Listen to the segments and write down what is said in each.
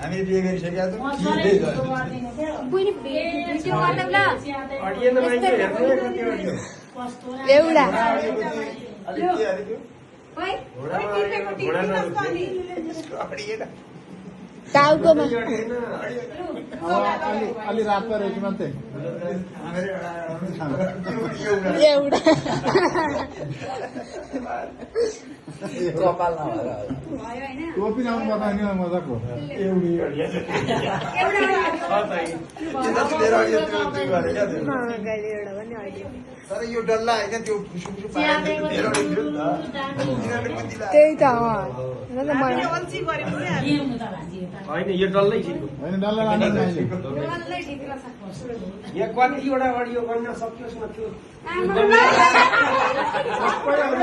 हामीले बिहे गरिसकेका छौँ बहिनी भिडियो गर्दा ल अडियो त मान्छे हेर्नु कति अडियो एउटा टाउकोमा अलि रात परेको मात्रै एउटा कपाल नभएर टोपी लाउनु पर्दैन नि मजाको तर यो डल्ला होइन त्यो फुसुफुसु पारेर मेरो थियो नि त त्यही त होइन यो डल्लै ठिक हो होइन डल्ला लानु चाहिन्छ यहाँ कतिवटा अडियो गर्न सकियोस् नथ्यो कुखुराको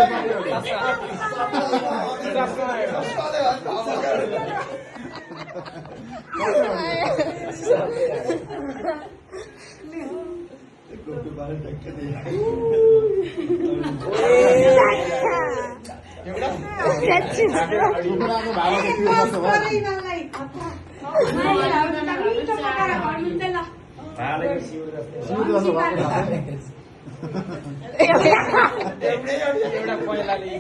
भाडा देखियो कस्तो भयो सिउर जस्तो भएको एउटा पहिलाले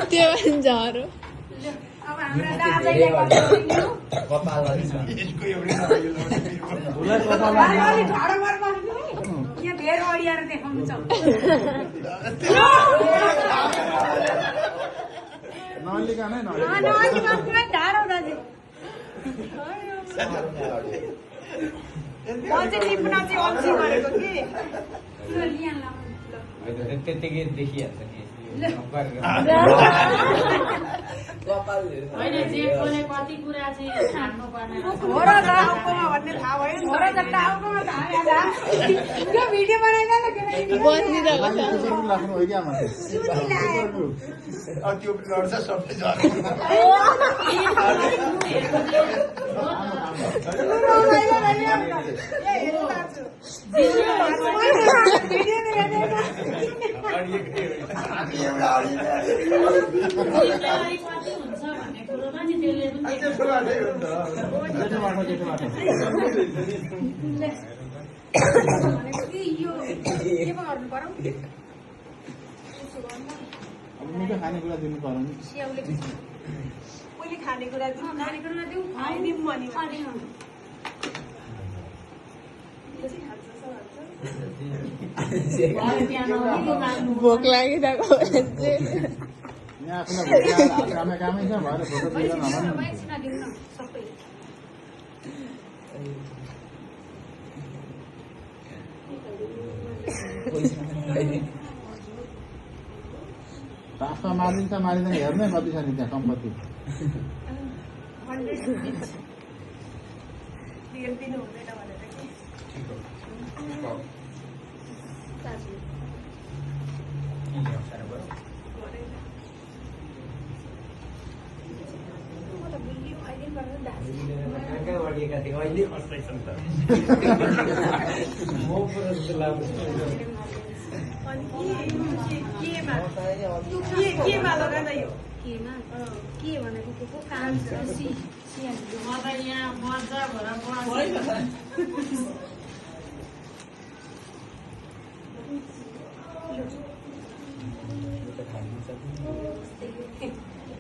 त्यो पनि झरो कपाल यसको एउटै नभयो नलिका नै त्यतिकै देखिहाल्छ नि होइन जे बोले कति कुरा चाहिँ छाड्नु पर्ने बसिरहेको छ राख्नु हो क्या मान्छे त्यो पनि लड्छ सबै कति हुन्छ भन्ने कुरोमा नि त्यसले अब मिठो खानेकुरा दिनु पर्यो नि भोक लागिरहेको यहाँ आफूलाई कामै छ भएर फोटो दिएर नभन्नु रास्ता मारिन्छ मारिँदैन हेर्नै कति छ नि त्यहाँ सम्पत्ति अडिएका थिए अहिले हस्दैछन् त म पुरा जस्तो लाग्छ के भनेको को काम म त यहाँ मजा भएर